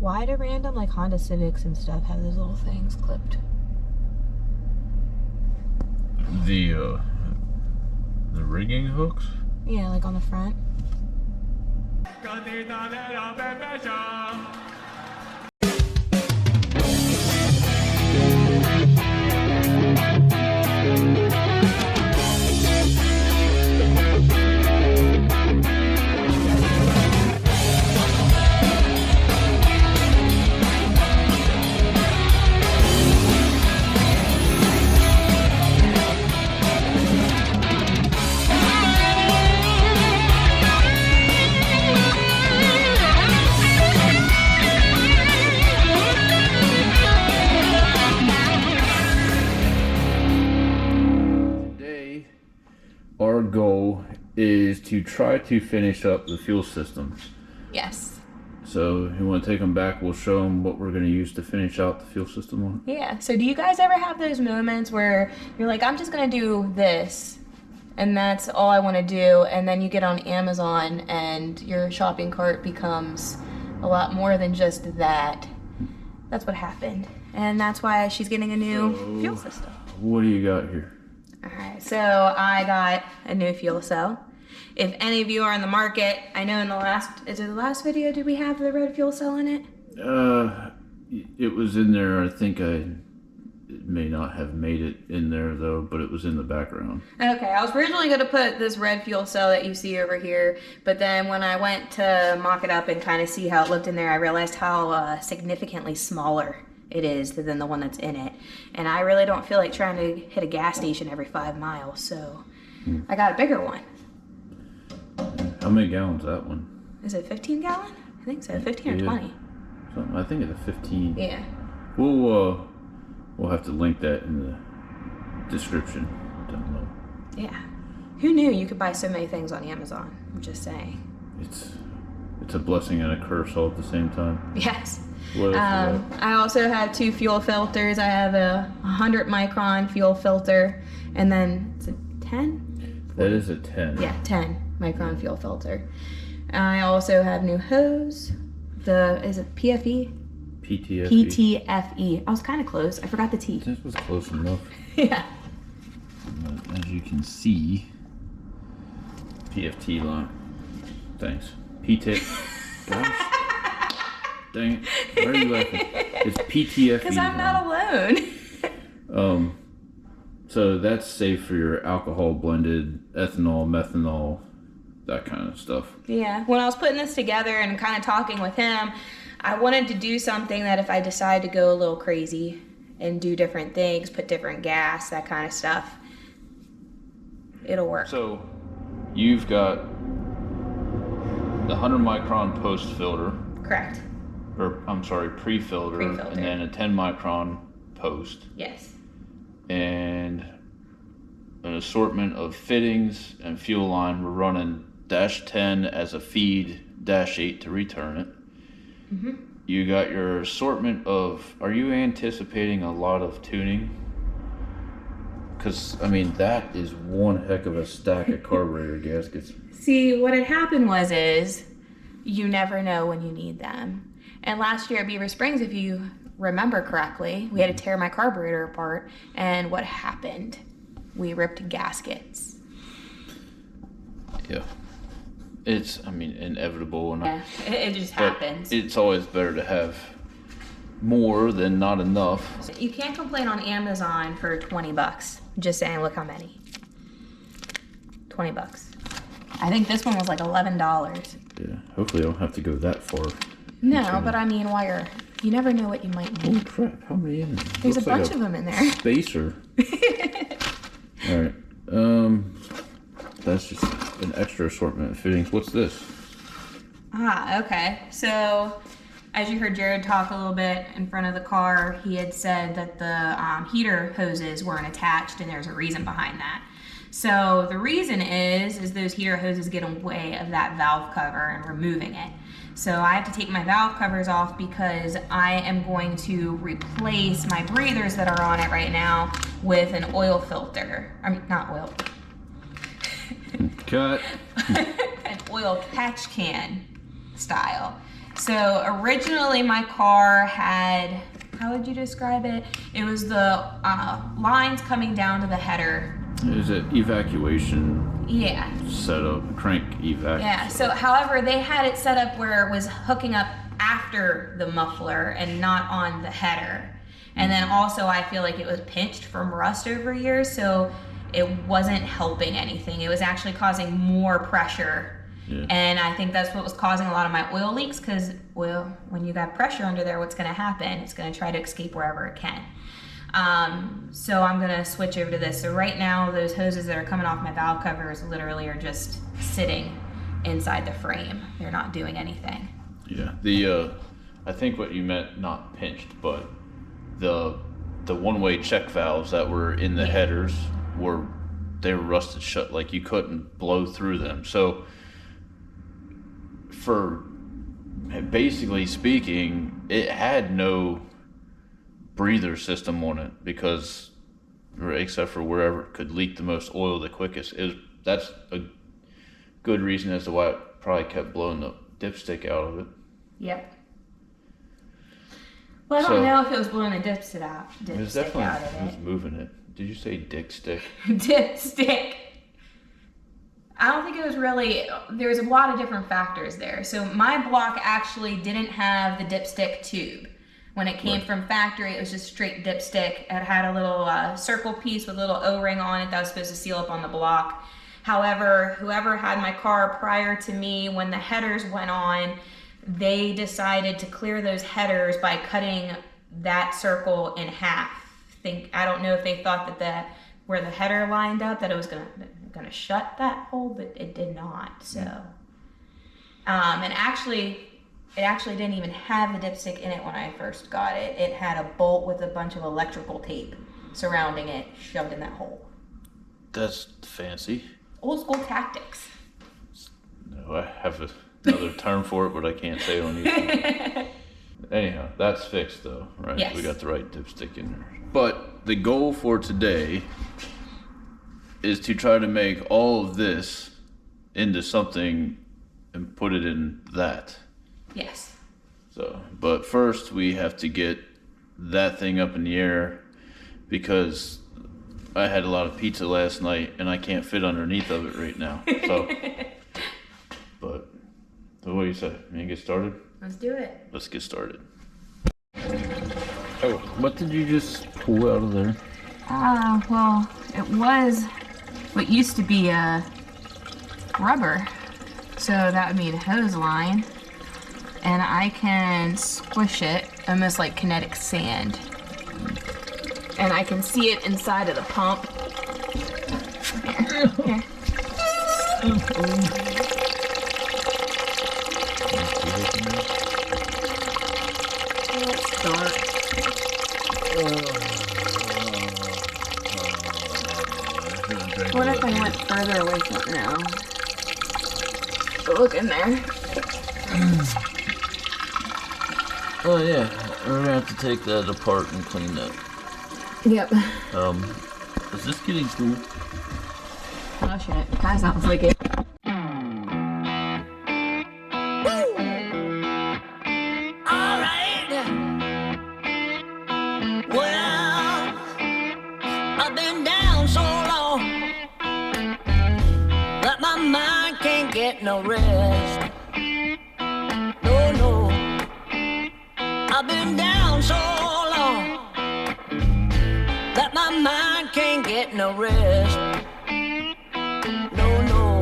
Why do random like Honda Civics and stuff have those little things clipped? The rigging hooks? Yeah, like on the front. Our goal is to try to finish up the fuel systems. Yes. So you want to take them back? We'll show them what we're going to use to finish out the fuel system on. Yeah. So do you guys ever have those moments where you're like, I'm just going to do this and that's all I want to do, and then you get on Amazon and your shopping cart becomes a lot more than just that? That's what happened. And that's why she's getting a new fuel system. What do you got here? Alright, so I got a new fuel cell. If any of you are in the market, I know in the last video, did we have the red fuel cell in it? It was in there. I think it may not have made it in there though, but it was in the background. Okay, I was originally going to put this red fuel cell that you see over here, but then when I went to mock it up and kind of see how it looked in there, I realized how significantly smaller it is than the one that's in it. And I really don't feel like trying to hit a gas station every 5 miles, so I got a bigger one. How many gallons is that one? Is it 15 gallon? I think so, 15 or 20. Something. I think it's a 15. Yeah. We'll have to link that in the description down below. Yeah. Who knew you could buy so many things on Amazon? I'm just saying. It's a blessing and a curse all at the same time. Yes. I also have 2 fuel filters. I have a 100 micron fuel filter, and then it's a 10? That is a 10. Yeah, 10 micron fuel filter. I also have new hose. Is it PFE? PTFE. PTFE. I was kind of close. I forgot the T. This was close enough. Yeah. But as you can see, PFT line. Thanks. P-tip. Gosh. Dang it. Why are you laughing? It's PTFE. Because I'm not alone. So that's safe for your alcohol blended ethanol, methanol, that kind of stuff. Yeah. When I was putting this together and kind of talking with him, I wanted to do something that if I decide to go a little crazy and do different things, put different gas, that kind of stuff, it'll work. So you've got the 100 micron post filter. Correct. Or I'm sorry, pre-filter, and then a 10 micron post. Yes. And an assortment of fittings and fuel line. We're running -10 as a feed, -8 to return it. Mm-hmm. You got your assortment of, are you anticipating a lot of tuning? Because, I mean, that is one heck of a stack of carburetor gaskets. See, what had happened is you never know when you need them. And last year at Beaver Springs, if you remember correctly, we had to tear my carburetor apart. And what happened? We ripped gaskets. Yeah. It's, I mean, inevitable. And yeah, it just happens. It's always better to have more than not enough. You can't complain on Amazon for 20 bucks. Just saying, look how many. 20 bucks. I think this one was like $11. Yeah, hopefully I don't have to go that far. No, but I mean, you never know what you might need. Oh crap, how many in there? There's a bunch of them in there. Spacer. Alright, that's just an extra assortment of fittings. What's this? Okay. So, as you heard Jared talk a little bit in front of the car, he had said that the heater hoses weren't attached, and there's a reason behind that. So the reason is those heater hoses get in the way of that valve cover and removing it. So I have to take my valve covers off because I am going to replace my breathers that are on it right now with an oil filter. I mean, not oil. Cut. An oil catch can style. So originally my car had, how would you describe it? It was the lines coming down to the header. Is it evacuation? Yeah. Setup, crank evac. Yeah, so however, they had it set up where it was hooking up after the muffler and not on the header. And then also I feel like it was pinched from rust over years, so it wasn't helping anything. It was actually causing more pressure. Yeah. And I think that's what was causing a lot of my oil leaks, because oil, when you got pressure under there, what's going to happen? It's going to try to escape wherever it can. So I'm going to switch over to this. So right now, those hoses that are coming off my valve covers literally are just sitting inside the frame. They're not doing anything. Yeah. I think what you meant, not pinched, but the one-way check valves that were in the headers were rusted shut. Like you couldn't blow through them. So for basically speaking, it had no breather system on it, because except for wherever it could leak the most oil the quickest. That's a good reason as to why it probably kept blowing the dipstick out of it. Yep. Well, I don't know if it was blowing the dipstick out. It was definitely it was moving it. Did you say dick stick? Dipstick. I don't think it was really, there was a lot of different factors there. So my block actually didn't have the dipstick tube. When it came from factory, it was just straight dipstick. It had a little circle piece with a little O-ring on it that was supposed to seal up on the block. However, whoever had my car prior to me, when the headers went on, they decided to clear those headers by cutting that circle in half. I don't know if they thought that where the header lined up, that it was gonna shut that hole, but it did not. So, and actually, it actually didn't even have the dipstick in it when I first got it. It had a bolt with a bunch of electrical tape surrounding it, shoved in that hole. That's fancy. Old school tactics. No, I have another term for it, but I can't say it on YouTube. Anyhow, that's fixed though, right? Yes. We got the right dipstick in there. But the goal for today is to try to make all of this into something and put it in that. Yes. So, but first we have to get that thing up in the air, because I had a lot of pizza last night and I can't fit underneath of it right now. So, but what do you say? You can get started? Let's do it. Let's get started. Oh, what did you just pull out of there? Well, it was what used to be a rubber. So that would be the hose line. And I can squish it almost like kinetic sand. And I can see it inside of the pump. Here. Let's start. What if I went further away from it now? Look in there. Oh yeah, we're gonna have to take that apart and clean that. Yep. Is this getting cool? Oh shit, that sounds like it. No rest. No, no. I've been down so long that my mind can't get no rest. No, no.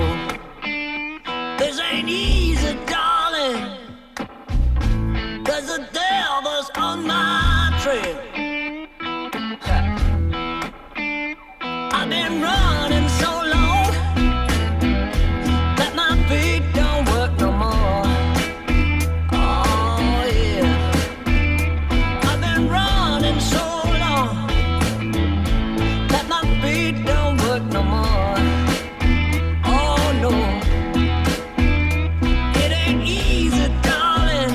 This ain't easy, darling, 'cause the devil's on my trail. I've been running so long don't work no more. Oh yeah, I've been running so long that my feet don't work no more. Oh no, it ain't easy, darling,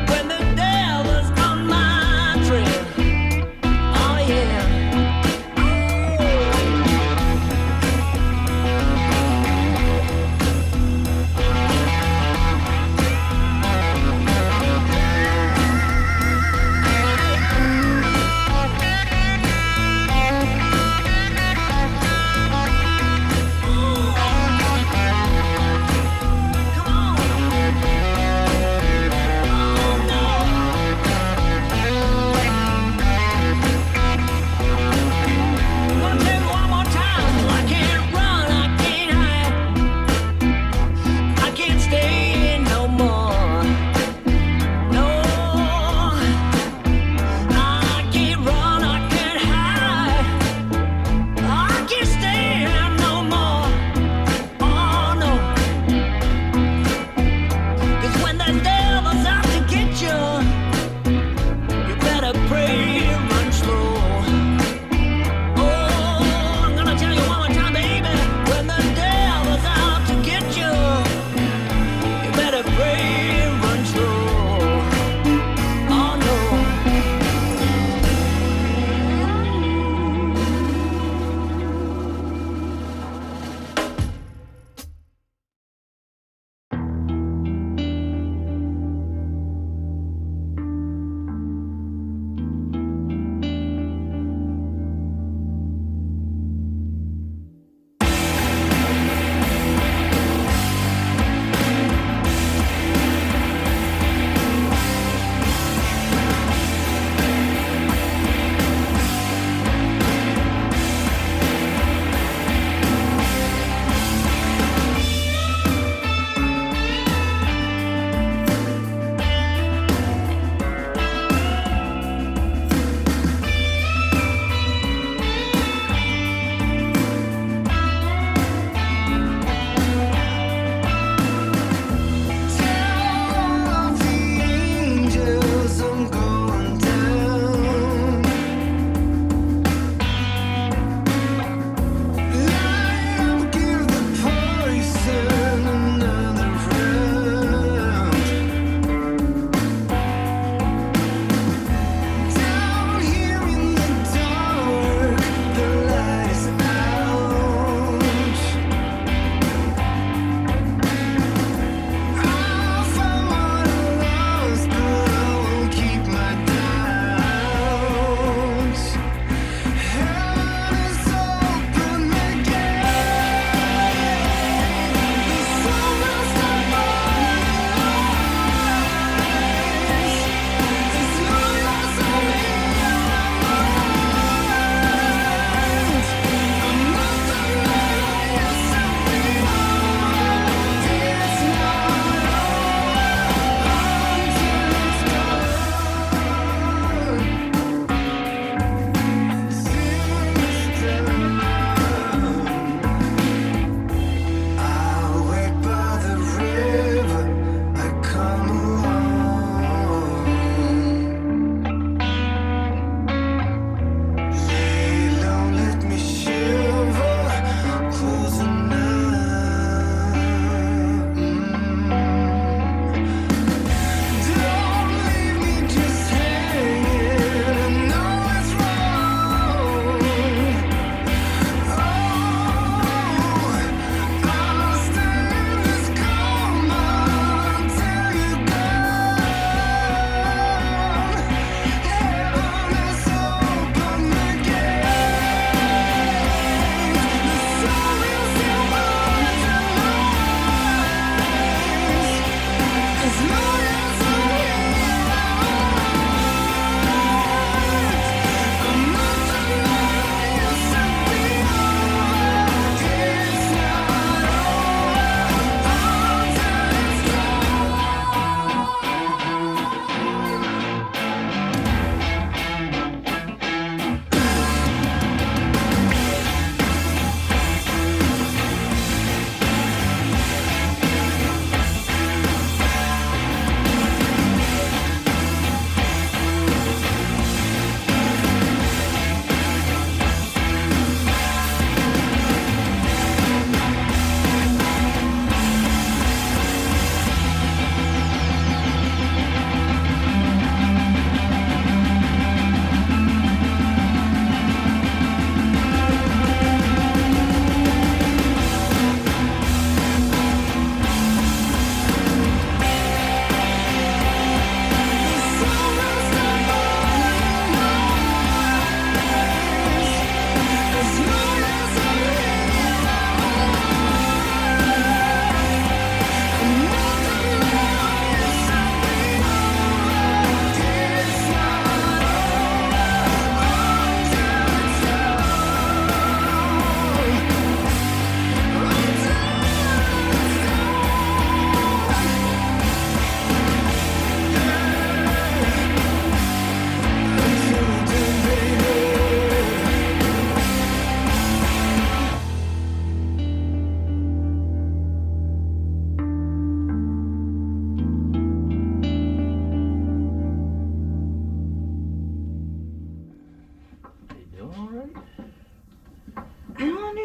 when the devil's on my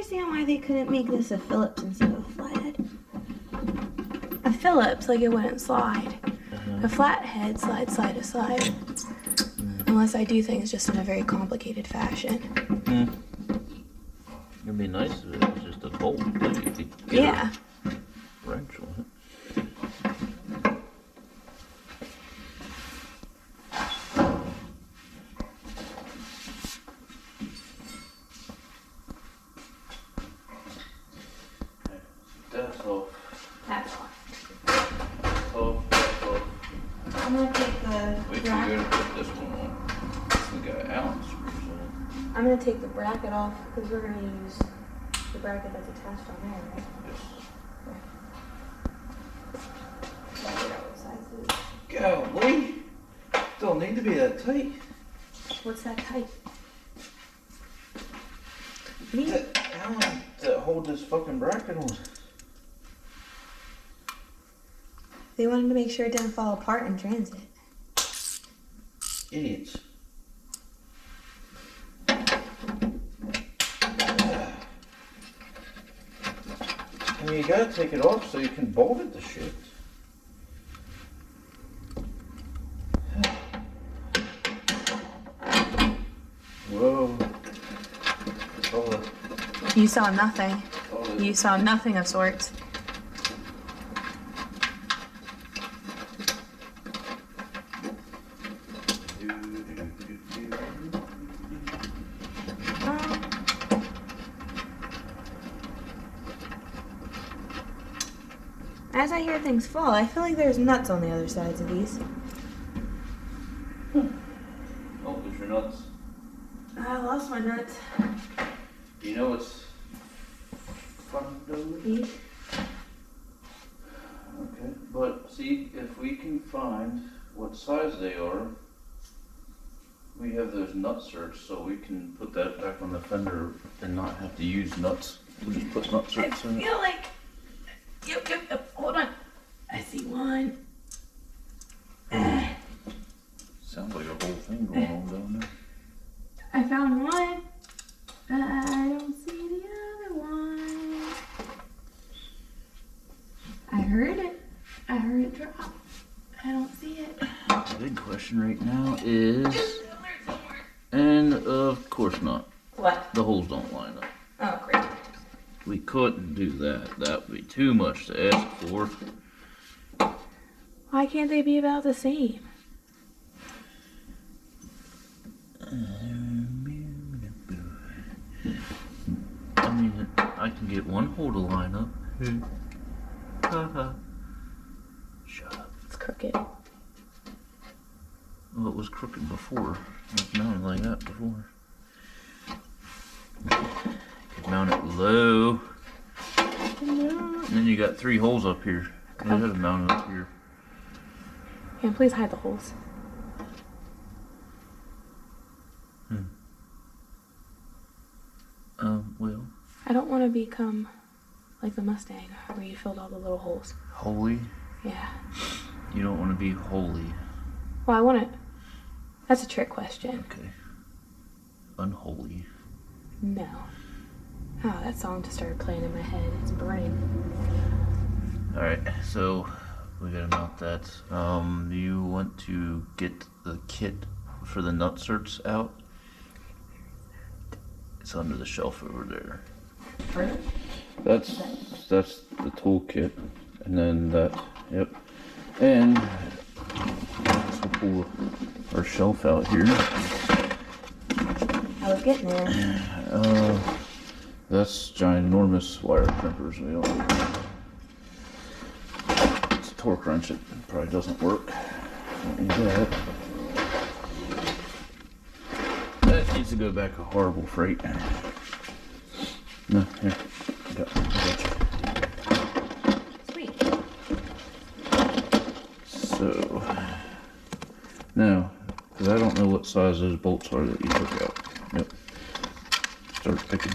understand why they couldn't make this a Phillips instead of a flathead. A Phillips, like it wouldn't slide. A flathead slides side to side. Unless I do things just in a very complicated fashion. It'd be nice if it was just a bolt. Like you could get Yeah. a wrench on it. That's off. That's all. That's off. That's off. I'm gonna take the Wait till you gotta put this one on. This one got Allen screws in it. I'm gonna take the bracket off because we're gonna use the bracket that's attached on there, right? Yes. Golly. Don't need to be that tight. What's that type? That Allen that hold this fucking bracket on. They wanted to make sure it didn't fall apart in transit. Idiots. I mean, you gotta take it off so you can bolt it to shit. Whoa. That's all the, You saw nothing. all the, You saw nothing of sorts. As I hear things fall, I feel like there's nuts on the other sides of these. Oh, there's your nuts. I lost my nuts. You know what's fun though? Okay, but see, if we can find what size they are, we have those nut certs, so we can put that back on the fender and not have to use nuts. We'll just put nut I certs in it. feel like... Yep, hold on. I see one. Sounds like a whole thing going on down there. I found one. I don't see the other one. I heard it. I heard it drop. I don't see it. The big question right now is, and of course not, What? the holes don't line up. Oh, great. We couldn't do that. That would be too much to ask for. Why can't they be about the same? I mean, I can get one hole to line up. Haha. Shut up. It's crooked. Well, it was crooked before. It was mounted like that before. You mount it low. And then you got 3 holes up here. Okay. I had it mounted up here. Can please hide the holes? Well. I don't want to become like the Mustang where you filled all the little holes. Holy? Yeah. You don't want to be holy. Well, I want it. That's a trick question. Okay. Unholy. No. Oh, that song just started playing in my head. It's burning. Alright, so we gotta mount that. Do you want to get the kit for the nut certs out? It's under the shelf over there. Really? That's the tool kit, and then that. Yep. And let's pull our shelf out here. I was getting there. That's ginormous wire crimpers. We don't need that. It's a torque wrench. It probably doesn't work. Don't need that. That needs to go back a horrible freight. No, here. I got you. Sweet. So, now, because I don't know what size those bolts are that you took out. Yep. Start picking.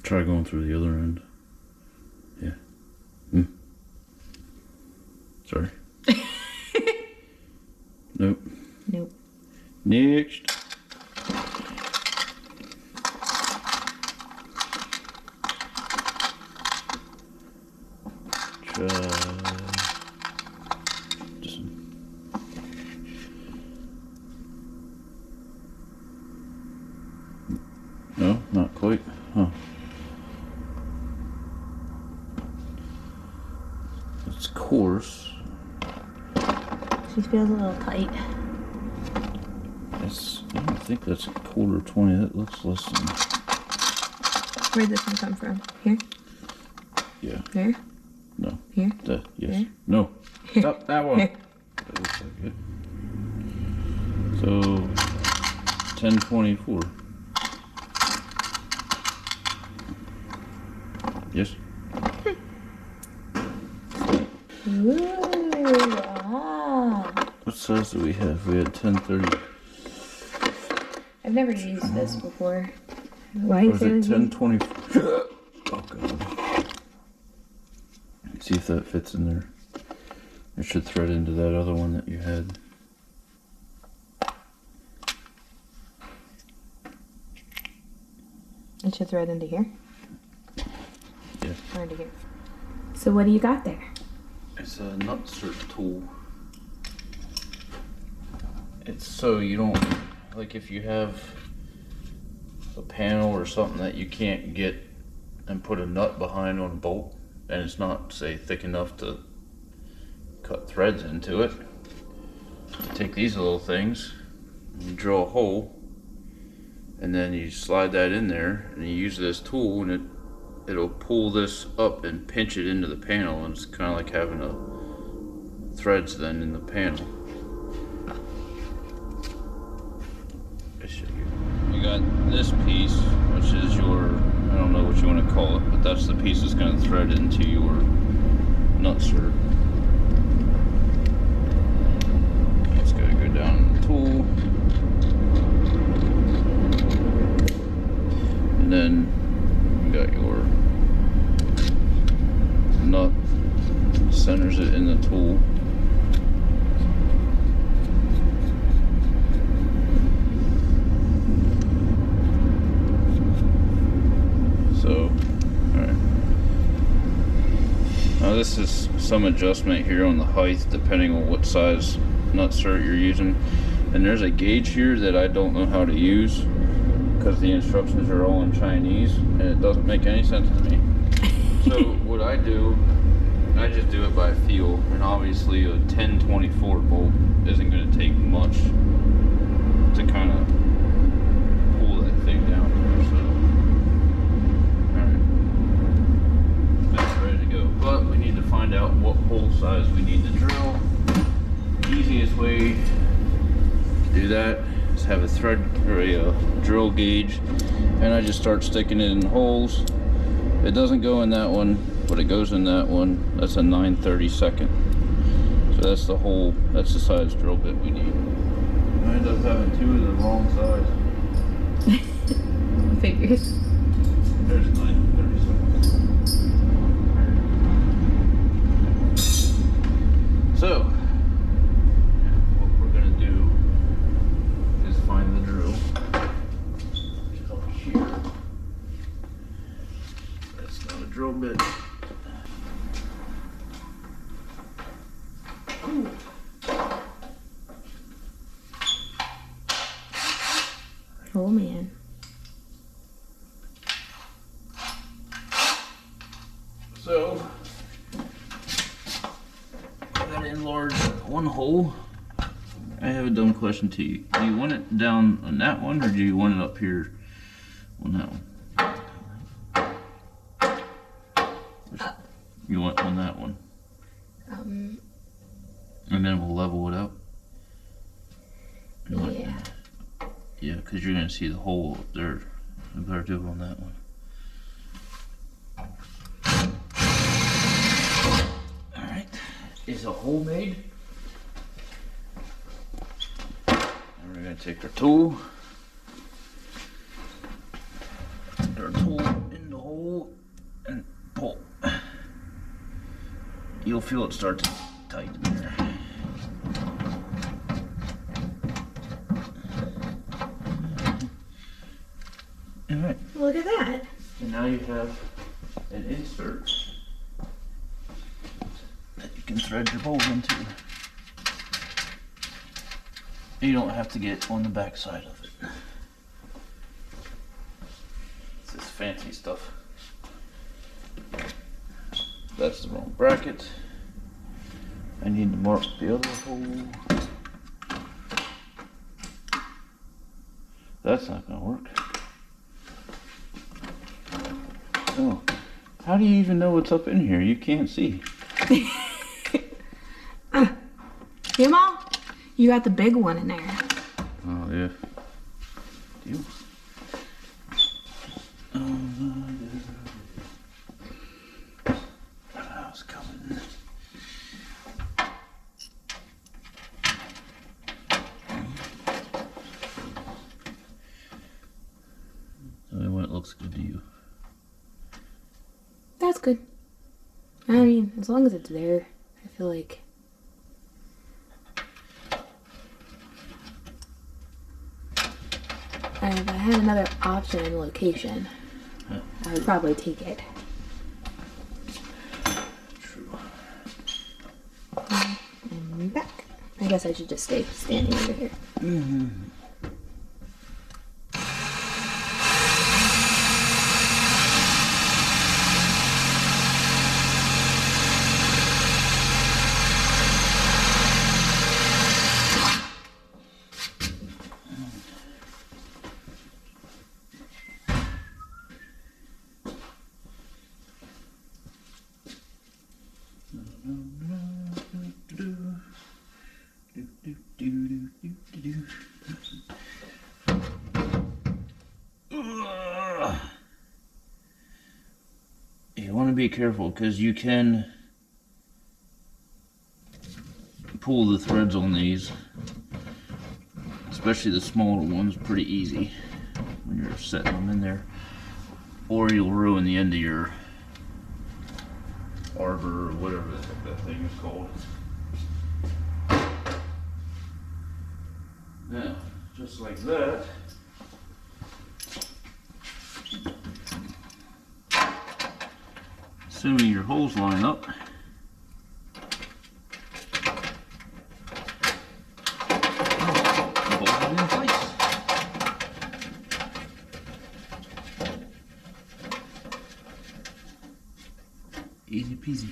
Try going through the other end. Yeah. Sorry. Nope. Nope. Next. Try this one. No, not quite. Huh. It's coarse. She feels a little tight. I don't think that's a quarter 20. That looks less than. Where'd this one come from? Here? Yeah. Here? No. Here? That. Yes. Here? No. Stop that one. Here. That looks like it. So 1024. Yes. Ooh, ah. What size do we have? We had 1030. I've never used this before. Why Or is is it it 1024? Oh god. See if that fits in there. It should thread into that other one that you had. It should thread into here? Yeah. Or into here. So what do you got there? It's a nut insert tool. It's so you don't, like if you have a panel or something that you can't get and put a nut behind on a bolt, and it's not, say, thick enough to cut threads into it, you take these little things, and you drill a hole, and then you slide that in there, and you use this tool, and it'll pull this up and pinch it into the panel, and it's kind of like having a threads then in the panel. You got this piece, which is your, I don't know what you want to call it, but that's the piece that's going to thread into your nut insert. It's got to go down in the tool, and then you got your nut, centers it in the tool. So, alright. Now this is some adjustment here on the height depending on what size nut insert you're using. And there's a gauge here that I don't know how to use because the instructions are all in Chinese and it doesn't make any sense to me. So what I do, I just do it by feel, and obviously a 1024 bolt isn't going to take much to kind of pull that thing down there. So, alright, that's ready to go. But we need to find out what hole size we need to drill. Easiest way to do that is have a thread or a drill gauge, and I just start sticking it in holes. It doesn't go in that one, but it goes in that one. That's a 9/32. So that's the hole, that's the size drill bit we need. I end up having two of the wrong size. Figures. There's 9/32. So, what we're gonna do is find the drill. Which is up here. That's not a drill bit. Oh man. So, I gotta enlarge one hole. I have a dumb question to you. Do you want it down on that one, or do you want it up here on that one? You want on that one? And then we'll level it out? You want- Yeah. Yeah, because you're going to see the hole up there. I better do it on that one. Alright. Is a hole made? And we're going to take our tool. Put our tool in the hole and pull. You'll feel it start to tighten there. Alright. Look at that. And now you have an insert that you can thread your bolt into. You don't have to get on the back side of it. It's this fancy stuff. That's the wrong bracket. I need to mark the other hole. That's not gonna work. Oh, how do you even know what's up in here? You can't see. Hey, Mom, you got the big one in there. Oh, yeah. Deal. I was coming. Tell me when it looks good to you. That's good. I mean, as long as it's there, I feel like. If I had another option in location, I would probably take it. True. And back. I guess I should just stay standing over here. Mm-hmm. You want to be careful because you can pull the threads on these, especially the smaller ones, pretty easy when you're setting them in there, or you'll ruin the end of your arbor or whatever that thing is called. Now, just like that, assuming your holes line up, hold it in place. Easy peasy.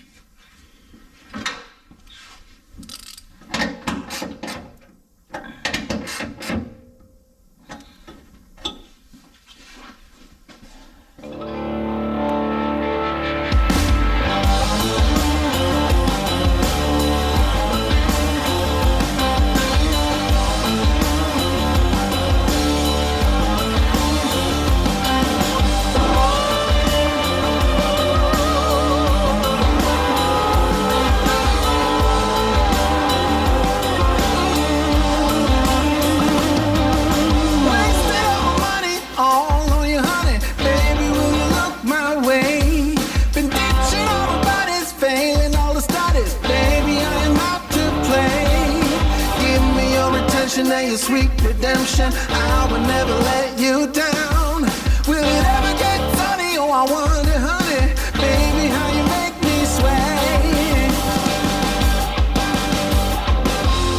And your sweet redemption, I will never let you down. Will it ever get sunny? Oh, I wonder, honey, baby, how you make me sway.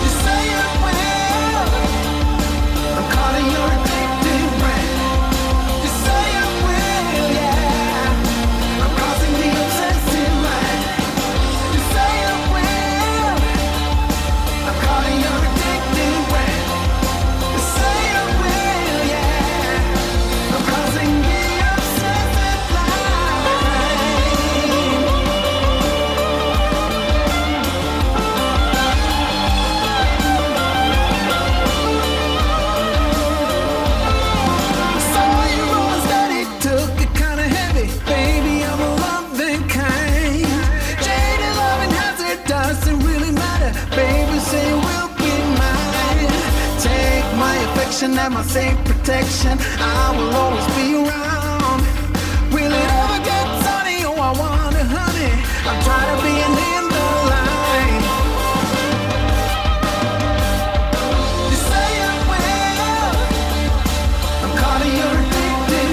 You say you will. I'm calling your addicted brand. You say you will, yeah. I'm causing the obsessive mind. You say you will. I'm calling your addicted brand. And my safe protection, I will always be around. Will it ever get sunny? Oh, I wonder, honey, I'm tired of being in the line. You say you will. I'm calling your addicted.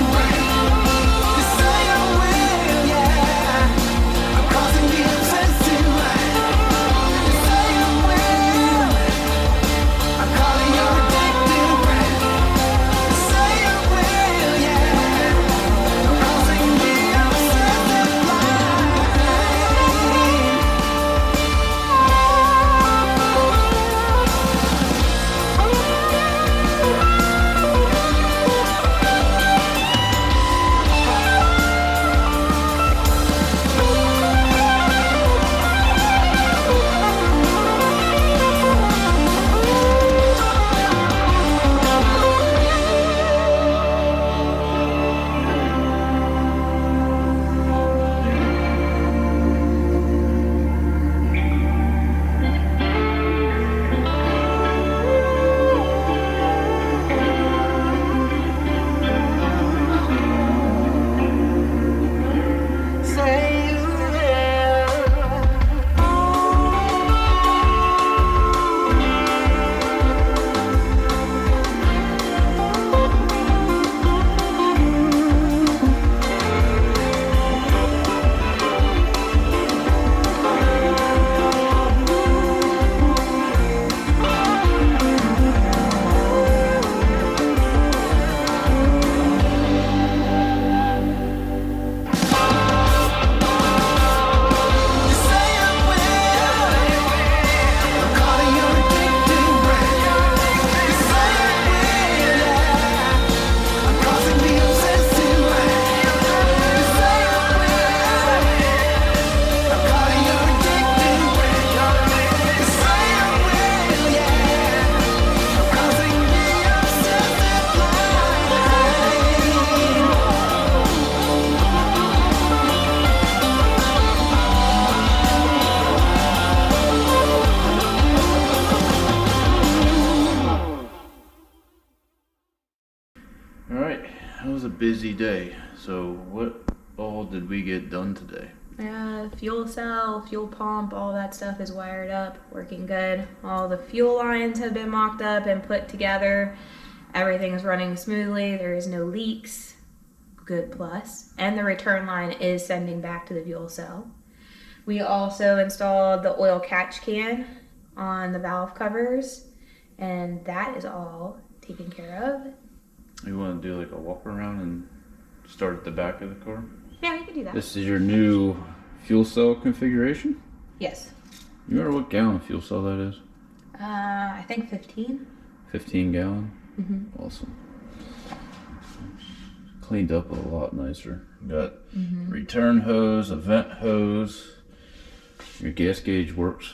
busy day. So what all did we get done today? Fuel cell, fuel pump, all that stuff is wired up, working good. All the fuel lines have been mocked up and put together. Everything is running smoothly. There is no leaks. Good plus. And the return line is sending back to the fuel cell. We also installed the oil catch can on the valve covers, and that is all taken care of. You want to do like a walk around and start at the back of the car? Yeah, we can do that. This is your new fuel cell configuration? Yes. You remember what gallon fuel cell that is? I think 15. 15 gallon? Mm-hmm. Awesome. Cleaned up a lot nicer. Got return hose, a vent hose. Your gas gauge works.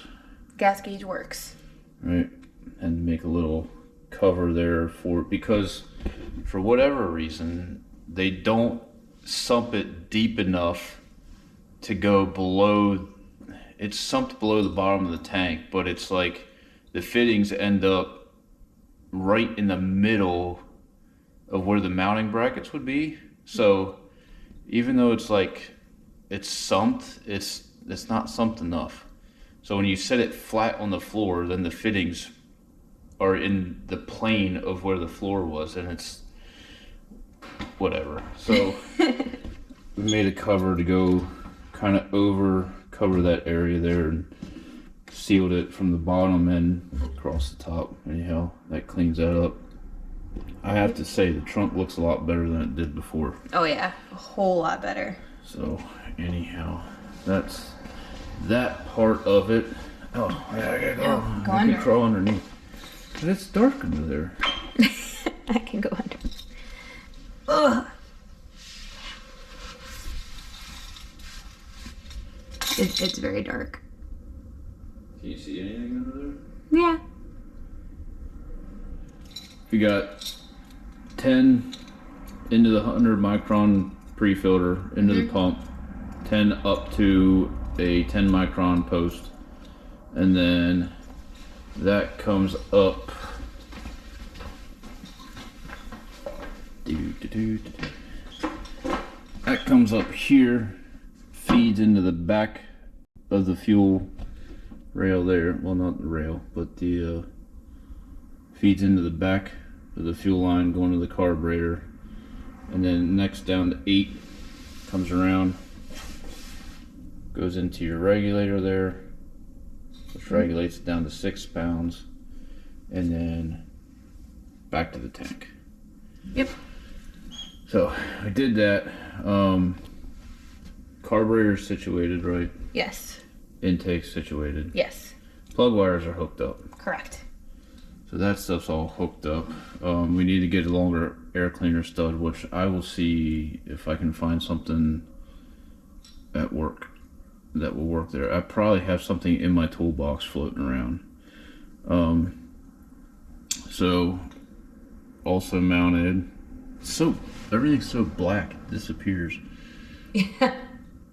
Gas gauge works. Right. And make a little cover there for, because for whatever reason, they don't sump it deep enough to go below. It's sumped below the bottom of the tank, but it's like the fittings end up right in the middle of where the mounting brackets would be. So even though it's like it's sumped, it's not sumped enough. So when you set it flat on the floor, then the fittings are in the plane of where the floor was, and it's whatever. So we made a cover to go kind of cover that area there, and sealed it from the bottom and across the top. Anyhow, that cleans that up. I have to say the trunk looks a lot better than it did before. Oh yeah, a whole lot better. So anyhow, that's that part of it. Oh, I gotta go. Oh, go I under. can crawl underneath. But it's dark under there. I can go under. Ugh. It's very dark. Can you see anything under there? Yeah. We got 10 into the 100 micron pre-filter into the pump, 10 up to a 10 micron post, and then that comes up. That comes up here, feeds into the back of the fuel rail there. Well, not the rail, but the feeds into the back of the fuel line going to the carburetor. And then next down to 8 comes around, goes into your regulator there, which regulates it down to 6 pounds, and then back to the tank. Yep. So I did that. Carburetor situated, right? Yes. Intake situated. Yes. Plug wires are hooked up. Correct. So that stuff's all hooked up. We need to get a longer air cleaner stud, which I will see if I can find something at work that will work there. I probably have something in my toolbox floating around. So also mounted. So everything's so black it disappears. Yeah.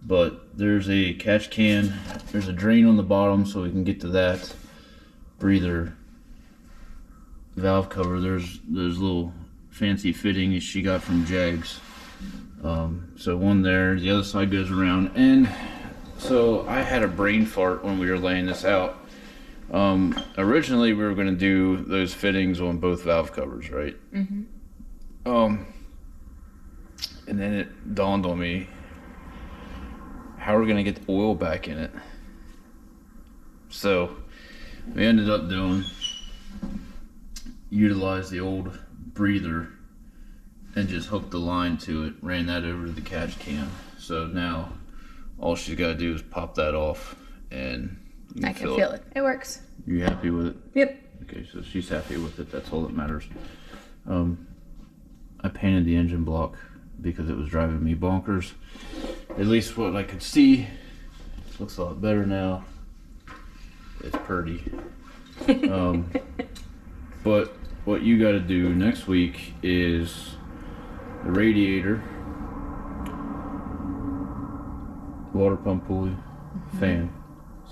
But there's a catch can. There's a drain on the bottom, so we can get to that. Breather, valve cover. There's little fancy fittings she got from Jags. So one there. The other side goes around. And so I had a brain fart when we were laying this out. Originally we were going to do those fittings on both valve covers, right? Mm-hmm. And then it dawned on me how we're going to get the oil back in it. So we ended up utilize the old breather and just hooked the line to it, ran that over to the catch can. So now all she's got to do is pop that off, and I can feel it. It works. You happy with it? Yep. Okay, so she's happy with it. That's all that matters. I painted the engine block because it was driving me bonkers. At least what I could see. Looks a lot better now. It's pretty. But what you got to do next week is the radiator, water pump pulley, fan,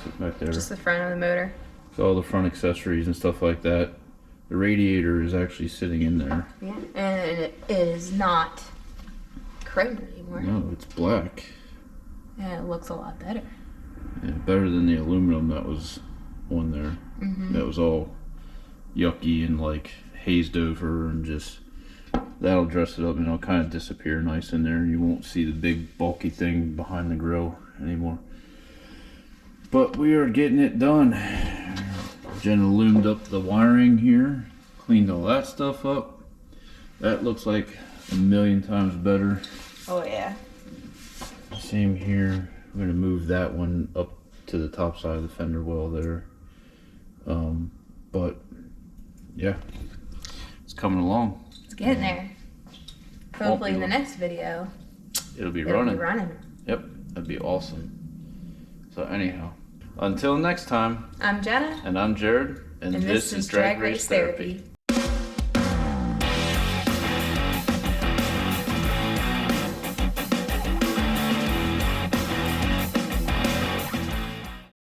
sit back there. Just the front of the motor. So all the front accessories and stuff like that. The radiator is actually sitting in there. Yeah. And it is not chrome anymore. No, it's black. Yeah, it looks a lot better. Yeah, better than the aluminum that was on there. That was all yucky and like hazed over, and just that'll dress it up and it'll kind of disappear nice in there. You won't see the big bulky thing behind the grill anymore. But we are getting it done. Jenna loomed up the wiring here, cleaned all that stuff up. That looks like a million times better. Oh yeah. Same here. I'm gonna move that one up to the top side of the fender well there. But yeah, it's coming along. It's getting there. Hopefully in the next video, It'll be it'll running. be running. Yep, that'd be awesome. So anyhow, until next time, I'm Jenna. and I'm Jared, and this is Drag Race Therapy.